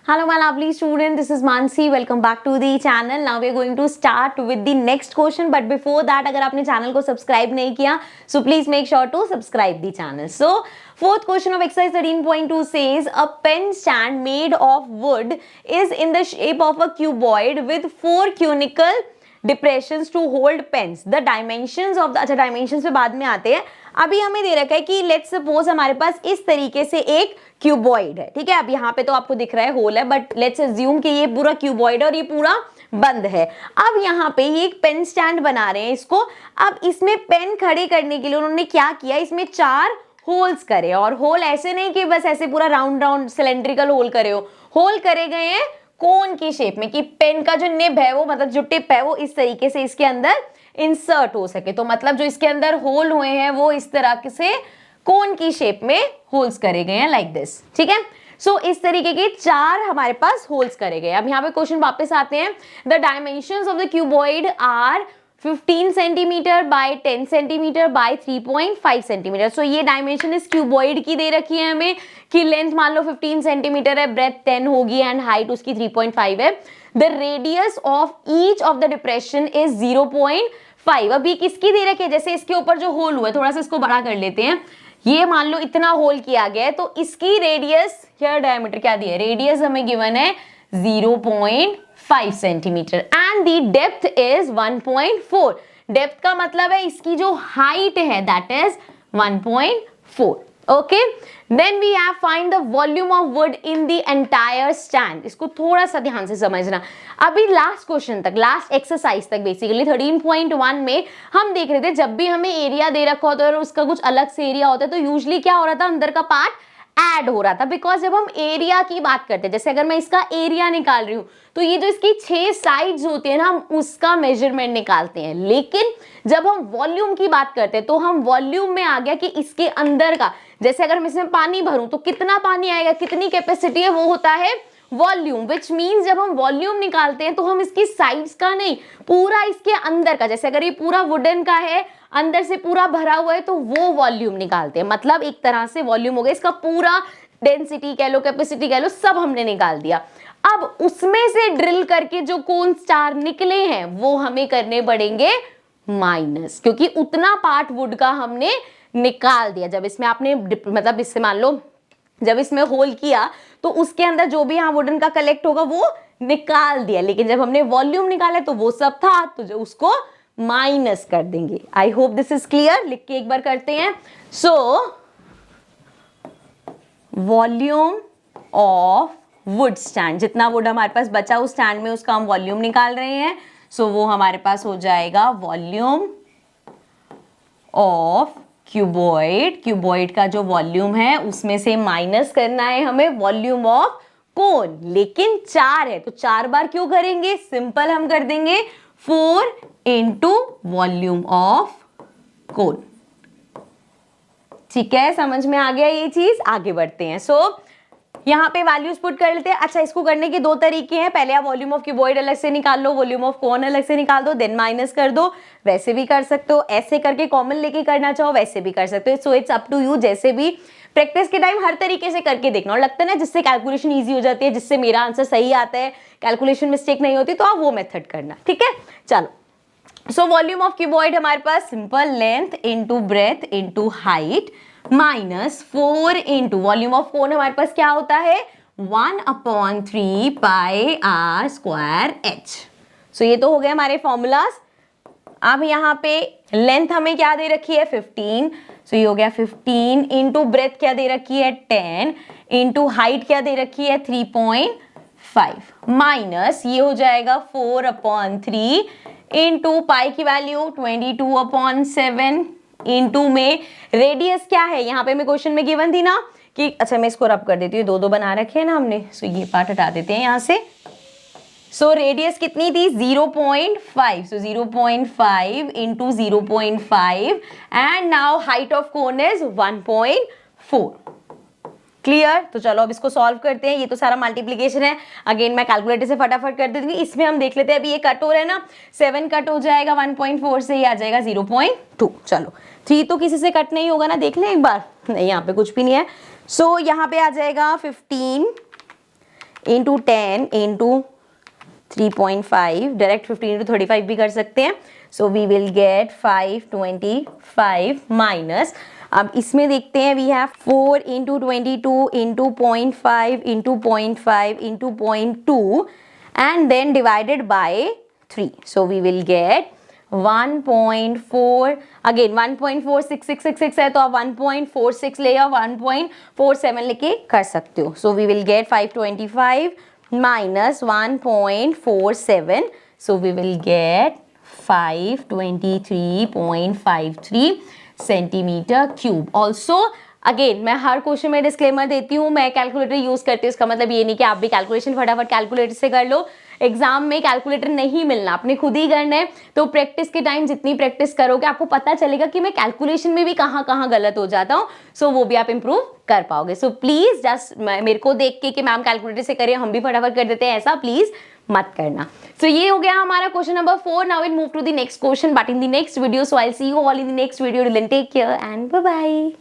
Hello my lovely student, this is Mansi. Welcome back to the channel. Now we are going to start with the next question, but before that अगर आपने channel को subscribe नहीं किया so please make sure to subscribe the channel. So fourth question of exercise 13.2 says a pen stand made of wood is in the shape of a cuboid with 4 conical depressions to hold pens. The dimensions of the अच्छा dimensions पे बाद में आते हैं. अभी हमें दे रखा है कि लेट्स सपोज हमारे पास इस तरीके से एक क्यूबॉइड है, ठीक है. अब यहाँ पे तो आपको दिख रहा है होल है, बट लेट्स अज्यूम कि ये पूरा क्यूबॉइड है और ये पूरा बंद है. अब यहाँ पे ये एक पेन स्टैंड बना रहे हैं इसको. अब इसमें पेन खड़े करने के लिए उन्होंने क्या किया, इसमें 4 होल्स करे. और होल ऐसे नहीं कि बस ऐसे पूरा राउंड राउंड सिलेंड्रिकल होल करे हो, होल करे गए हैं कोन की शेप में कि पेन का जो निब है वो मतलब जो टिप है वो इस तरीके से इसके अंदर इंसर्ट हो सके. तो मतलब जो इसके अंदर होल हुए हैं वो इस तरह से कोन की शेप में होल्स करे गए हैं लाइक दिस, ठीक है. सो इस तरीके के 4 हमारे पास होल्स करे गए. अब यहाँ पे क्वेश्चन वापस आते हैं. The dimensions of the cuboid are 15 centimetre by 10 centimetre by 3.5 centimetre. So ये डायमेंशन इस क्यूबॉइड की दे रखी है हमें कि लेंथ मान लो 15 सेंटीमीटर है, ब्रेथ 10 होगी एंड हाइट उसकी 3.5 है. The radius of each of the depression is 0.5. अब ये किसकी दे रखी है, जैसे इसके ऊपर जो होल हुआ है थोड़ा सा इसको बड़ा कर लेते हैं. ये मान लो इतना होल किया गया है तो इसकी रेडियस या डायमीटर क्या दिया है, रेडियस हमें गिवन है 0.5 centimetre and the depth is 1.4. Depth का मतलब है इसकी जो हाइट है that is 1.4. Okay, then we have find the volume of wood in the entire stand. इसको थोड़ा सा ध्यान से समझना. अभी लास्ट क्वेश्चन तक, लास्ट एक्सरसाइज तक बेसिकली 13.1 में हम देख रहे थे जब भी हमें एरिया दे रखा होता है और उसका कुछ अलग से एरिया होता है तो यूजुअली क्या हो रहा था, अंदर का पार्ट ऐड हो रहा था. बिकॉज जब हम एरिया की बात करते हैं, जैसे अगर मैं इसका एरिया निकाल रही हूं तो ये जो इसकी 6 साइड्स होती है ना, हम उसका मेजरमेंट निकालते हैं. लेकिन जब हम वॉल्यूम की बात करते हैं तो हम वॉल्यूम में आ गया कि इसके अंदर का, जैसे अगर मैं इसमें पानी भरूं तो कितना पानी आएगा, कितनी कैपेसिटी है, वो होता है वॉल्यूम. विच मीन्स जब हम वॉल्यूम निकालते हैं तो हम इसकी साइड्स का नहीं, पूरा इसके अंदर का, जैसे अगर ये पूरा वुडन का है अंदर से पूरा भरा हुआ है तो वो वॉल्यूम निकालते हैं. मतलब एक तरह से वॉल्यूम हो गया, इसका पूरा डेंसिटी कह लो, कैपेसिटी कह लो, सब हमने निकाल दिया. अब उसमें से ड्रिल करके जो कोन स्टार निकले हैं वो हमें करने पड़ेंगे माइनस, क्योंकि उतना पार्ट वुड का हमने निकाल दिया. जब इसमें आपने मतलब इससे मान लो जब इसमें होल किया तो उसके अंदर जो भी यहाँ वुडन का कलेक्ट होगा वो निकाल दिया. लेकिन जब हमने वॉल्यूम निकाला तो वो सब था तो जो उसको माइनस कर देंगे. I hope this is clear. लिख के एक बार करते हैं. So volume of would stand, जितना वुड हमारे पास बचा उस स्टैंड में उसका हम वॉल्यूम निकाल रहे हैं. सो वो हमारे पास हो जाएगा वॉल्यूम ऑफ क्यूबॉइड. क्यूबॉइड का जो वॉल्यूम है उसमें से माइनस करना है हमें वॉल्यूम ऑफ कोन. लेकिन 4 है तो 4 बार क्यों करेंगे, सिंपल हम कर देंगे 4 इंटू वॉल्यूम ऑफ कोन. ठीक है, समझ में आ गया ये चीज. आगे बढ़ते हैं. सो यहाँ पे वैल्यूज पुट कर लेते हैं. अच्छा, इसको करने के 2 तरीके हैं. पहले आप वॉल्यूम ऑफ क्यूबॉइड अलग से निकाल लो, वॉल्यूम ऑफ कोन अलग से निकाल दो, देन माइनस कर दो. वैसे भी कर सकते हो, ऐसे करके कॉमन लेके करना चाहो वैसे भी कर सकते हो. So it's up to you. जैसे भी प्रैक्टिस के टाइम हर तरीके से करके देखना. और लगता है ना जिससे कैलकुलेशन ईजी हो जाती है, जिससे मेरा आंसर सही आता है, कैलकुलेशन मिस्टेक नहीं होती, तो आप वो मेथड करना. ठीक है, चलो. सो वॉल्यूम ऑफ क्यूबॉइड हमारे पास simple length into breadth into height minus 4 into volume of cone हमारे पास क्या होता है 1/3 pi r square h. So ये तो हो गए हमारे फॉर्मूलाज. अब यहाँ पे लेंथ हमें क्या दे रखी है 15. सो ये हो गया 15 इंटू ब्रेथ क्या दे रखी है 10 इंटू हाइट क्या दे रखी है 3.5 माइनस ये हो जाएगा 4/3 इंटू पाई की वैल्यू 22/7 इंटू में रेडियस क्या है, यहाँ पे मैं क्वेश्चन में गिवन थी ना कि, अच्छा मैं इसको रब कर देती हूँ, 2 बना रखे हैं ना हमने. सो ये पार्ट हटा देते हैं यहाँ से. सो रेडियस कितनी थी 0.5. सो 0.5 into 0.5 and now height of cone is 1.4. Clear. तो चलो अब इसको सॉल्व करते हैं. ये तो सारा मल्टीप्लीकेशन है. अगेन मैं कैलकुलेटर से फटाफट कर देती हूँ. इसमें हम देख लेते हैं. अभी ये कट हो रहा है ना, 7 कट हो जाएगा 1.4 से, ये आ जाएगा 0.2. चलो 3 तो किसी से कट नहीं होगा ना, देख लें एक बार. नहीं, यहाँ पे कुछ भी नहीं है. सो यहाँ पे आ जाएगा 15 इंटू 10 इंटू 3.5, डायरेक्ट 15 इंटू 35 भी कर सकते हैं. So we will get 525 minus, अब इसमें देखते हैं, we have 4 into 22 into 0.5 into 0.5 into 0.2 and then divided by 3. So we will get 1.4, again 1.46666 है तो आप 1.46 ले या 1.47 लेके कर सकते हो. So we will get 525 minus 1.47, so we will get 523.53 centimetre cube. Also again मैं हर क्वेश्चन में डिस्क्लेमर देती हूँ, मैं कैलकुलेटर यूज करती हूँ, इसका मतलब ये नहीं कि आप भी कैलकुलेशन फटाफट कैलकुलेटर से कर लो. एग्जाम में कैलकुलेटर नहीं मिलना, आपने खुद ही करना है. तो प्रैक्टिस के टाइम जितनी प्रैक्टिस करोगे आपको पता चलेगा कि मैं कैलकुलेशन में भी कहाँ कहाँ गलत हो जाता हूँ. सो वो भी आप इंप्रूव कर पाओगे. सो प्लीज जस्ट मेरे को देख के कि मैम कैलकुलेटर से करें हम भी फटाफट कर देते हैं, ऐसा प्लीज मत करना. सो ये हो गया हमारा question number 4. Now will move to the next question but in the next video. So I will see you all in the next video. Till then take care and bye bye.